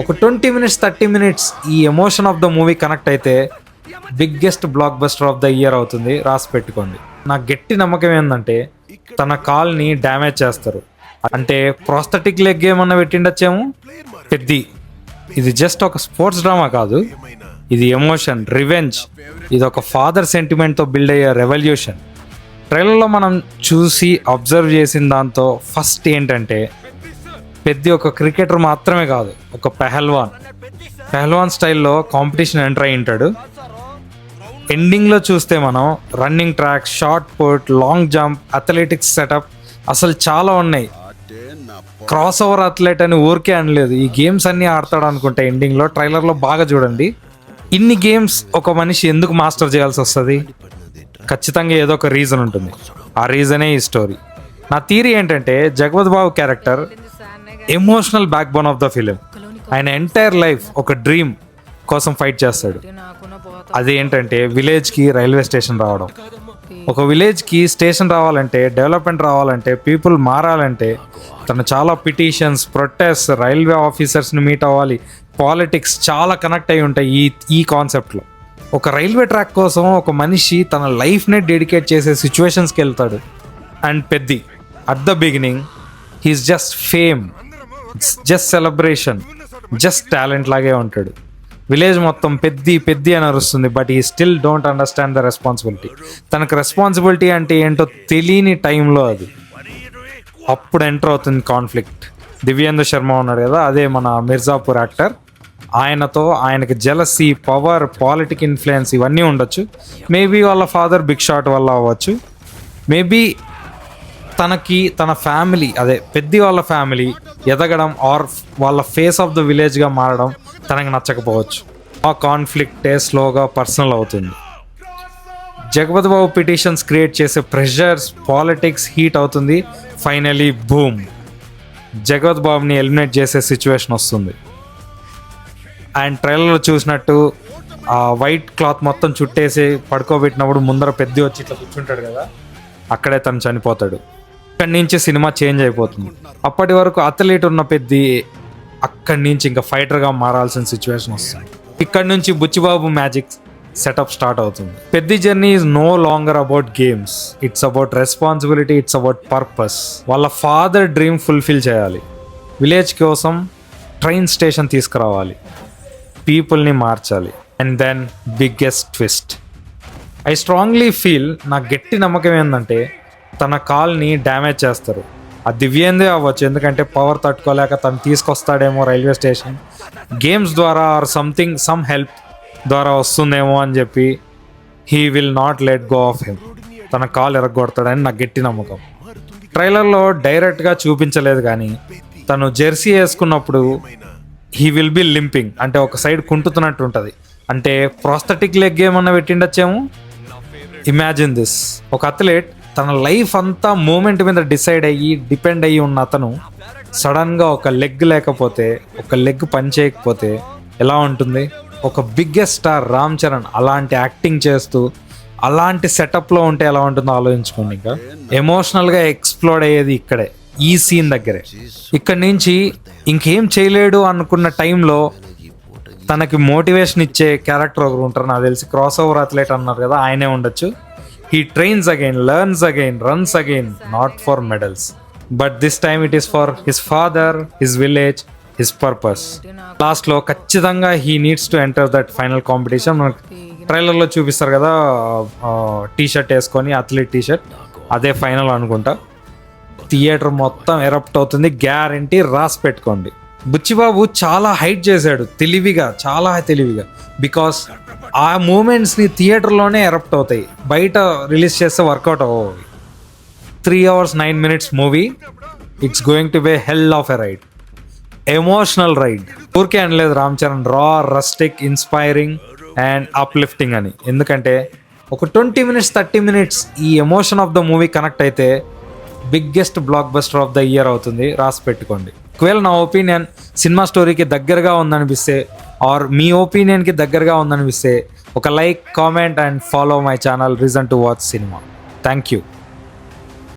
ఒక 20 minutes 30 minutes ఈ emotion of the movie connect అయితే biggest blockbuster of the year అవుతుంది, రాసి పెట్టుకోండి. నా గట్టి నమ్మకం ఏంటంటే తన కాల్ని డ్యామేజ్ చేస్తారు, అంటే ప్రాస్థెటిక్ లెగ్ ఏమన్నా పెట్టిండొచ్చేమో. పెద్ది ఇది జస్ట్ ఒక స్పోర్ట్స్ డ్రామా కాదు, ఇది ఎమోషన్, రివెంజ్, ఇది ఒక ఫాదర్ సెంటిమెంట్తో బిల్డ్ అయ్యే రెవల్యూషన్. ట్రైలర్లో మనం చూసి అబ్జర్వ్ చేసిన దాంతో ఫస్ట్ ఏంటంటే పెద్ది ఒక క్రికెటర్ మాత్రమే కాదు, ఒక పెహల్వాన్ స్టైల్లో కాంపిటీషన్ ఎంటర్ అయి ఉంటాడు. ఎండింగ్లో చూస్తే మనం running track, shot put, long jump, athletics setup అసలు చాలా ఉన్నాయి. క్రాస్ ఓవర్ అథ్లెట్ అని ఊరికే అనలేదు, ఈ గేమ్స్ అన్నీ ఆడతాడు అనుకుంటే ఎండింగ్లో. ట్రైలర్లో బాగా చూడండి. ఇన్ని గేమ్స్ ఒక మనిషి ఎందుకు మాస్టర్ చేయాల్సి వస్తుంది? ఖచ్చితంగా ఏదో ఒక రీజన్ ఉంటుంది, ఆ రీజనే ఈ స్టోరీ. నా థియరీ ఏంటంటే Jagapathi Babu character emotional backbone of the film. ఆయన ఎంటైర్ లైఫ్ ఒక డ్రీమ్ కోసం ఫైట్ చేస్తాడు. అదేంటంటే విలేజ్కి రైల్వే స్టేషన్ రావడం. ఒక విలేజ్కి స్టేషన్ రావాలంటే, డెవలప్మెంట్ రావాలంటే, పీపుల్ మారాలంటే తను చాలా పిటిషన్స్, ప్రొటెస్ట్, రైల్వే ఆఫీసర్స్ని మీట్ అవ్వాలి, పాలిటిక్స్ చాలా కనెక్ట్ అయి ఉంటాయి ఈ కాన్సెప్ట్లో. ఒక రైల్వే ట్రాక్ కోసం ఒక మనిషి తన లైఫ్నే డెడికేట్ చేసే సిచ్యువేషన్స్కి వెళ్తాడు. And Peddi at the beginning he's just fame, just celebration, just talent లాగే ఉంటాడు. విలేజ్ మొత్తం పెద్ది అని అరుస్తుంది, బట్ ఈ still don't understand the responsibility. తనకు రెస్పాన్సిబిలిటీ అంటే ఏంటో తెలియని టైంలో అప్పుడు ఎంటర్ అవుతుంది కాన్ఫ్లిక్ట్. దివ్యేంద్ర శర్మ ఉన్నాడు కదా, అదే మన మిర్జాపూర్ యాక్టర్. ఆయనకి జెలసీ, పవర్, పాలిటిక్ ఇన్ఫ్లుయెన్స్ ఇవన్నీ ఉండొచ్చు. మేబీ వాళ్ళ ఫాదర్ బిగ్ షాట్ వల్ల అవ్వచ్చు. మేబీ తన ఫ్యామిలీ, అదే పెద్ది వాళ్ళ ఫ్యామిలీ ఎదగడం ఆర్ వాళ్ళ ఫేస్ ఆఫ్ ద విలేజ్గా మారడం తనకి నచ్చకపోవచ్చు. ఆ కాన్ఫ్లిక్టే స్లోగా పర్సనల్ అవుతుంది. జగపతి బాబు పిటిషన్స్ క్రియేట్ చేసే ప్రెషర్స్, పాలిటిక్స్ హీట్ అవుతుంది. ఫైనలీ బూమ్, జగపతి బాబుని ఎలిమినేట్ చేసే సిచ్యువేషన్ వస్తుంది. అండ్ ట్రైలర్లో చూసినట్టు ఆ వైట్ క్లాత్ మొత్తం చుట్టేసి పడుకోబెట్టినప్పుడు ముందర పెద్ది వచ్చి ఇట్లా కూర్చుంటాడు కదా, అక్కడే తను చనిపోతాడు. అక్కడి నుంచి సినిమా చేంజ్ అయిపోతుంది. అప్పటి వరకు అథ్లీట్ ఉన్న పెద్ది అక్కడి నుంచి ఇంకా ఫైటర్గా మారాల్సిన సిచ్యువేషన్ వస్తుంది. ఇక్కడ నుంచి బుచ్చిబాబు మ్యాజిక్ సెటప్ స్టార్ట్ అవుతుంది. Peddi journey is no longer about games, it's about responsibility, it's about purpose. వాళ్ళ ఫాదర్ డ్రీమ్ ఫుల్ఫిల్ చేయాలి, విలేజ్ కోసం ట్రైన్ స్టేషన్ తీసుకురావాలి, పీపుల్ని మార్చాలి. And then biggest twist. I strongly feel, నా గట్టి నమ్మకం ఏంటంటే తన కాల్ని డ్యామేజ్ చేస్తారు. ఆ దివ్యేందే అవ్వచ్చు, ఎందుకంటే పవర్ తట్టుకోలేక తను తీసుకొస్తాడేమో రైల్వే స్టేషన్, గేమ్స్ ద్వారా ఆర్ సమ్ హెల్ప్ ద్వారా వస్తుందేమో అని చెప్పి he will not let go of him. తన కాల్ ఎరగొడతాడని నా గట్టి నమ్మకం. ట్రైలర్లో డైరెక్ట్గా చూపించలేదు కానీ తను జెర్సీ వేసుకున్నప్పుడు హీ విల్ బి లింపింగ్, అంటే ఒక సైడ్ కుంటుతున్నట్టు ఉంటుంది, అంటే ప్రాస్థెటిక్ లెగ్ ఏమన్నా పెట్టిండొచ్చేమో. ఇమాజిన్ దిస్, ఒక అథ్లెట్ తన లైఫ్ అంతా మూమెంట్ మీద డిపెండ్ అయ్యి ఉన్న అతను సడన్గా ఒక లెగ్ లేకపోతే, ఒక లెగ్ పని చేయకపోతే ఎలా ఉంటుంది? ఒక బిగ్గెస్ట్ స్టార్ రామ్ చరణ్ అలాంటి యాక్టింగ్ చేస్తూ అలాంటి సెటప్లో ఉంటే ఎలా ఉంటుందో ఆలోచించుకోండి. ఇంకా ఎమోషనల్గా ఎక్స్ప్లోడ్ అయ్యేది ఇక్కడే, ఈ సీన్ దగ్గరే. ఇక్కడి నుంచి ఇంకేం చేయలేడు అనుకున్న టైంలో తనకి మోటివేషన్ ఇచ్చే క్యారెక్టర్ ఒకరు ఉంటారు, నాకు తెలిసి క్రాస్ ఓవర్ అథ్లెట్ అన్నారు కదా, ఆయనే ఉండొచ్చు. He trains again, learns again, runs again, not for medals. But this time it is for his father, his village, his purpose. Last లో ఖచ్చితంగా he needs to enter that final competition. ట్రైలర్లో చూపిస్తారు కదా T shirt వేసుకొని, athlete T shirt, అదే final అనుకుంటా. Theatre మొత్తం erupt అవుతుంది, గ్యారంటీ, రాసి పెట్టుకోండి. బుచ్చిబాబు చాలా హైట్ చేశాడు చాలా తెలివిగా, బికాస్ ఆ మూమెంట్స్ని థియేటర్లోనే ఎరప్ట్ అవుతాయి, బయట రిలీజ్ చేస్తే వర్కౌట్ అవ్వవు. 3 hours 9 minutes movie, it's going to be hell of a ride, emotional ride. ఊరికే అనలేదు రామ్ చరణ్, రా, రస్టిక్, ఇన్స్పైరింగ్ అండ్ అప్లిఫ్టింగ్ అని. ఎందుకంటే ఒక 20 minutes 30 minutes ఈ emotion of the movie connect అయితే biggest blockbuster of the year అవుతుంది, రాసి పెట్టుకోండి. ఒకవేళ నా ఒపీనియన్ సినిమా స్టోరీకి దగ్గరగా ఉందనిపిస్తే ఆర్ మీ ఒపీనియన్కి దగ్గరగా ఉందనిపిస్తే ఒక like, comment and follow my channel reason to watch cinema. Thank you.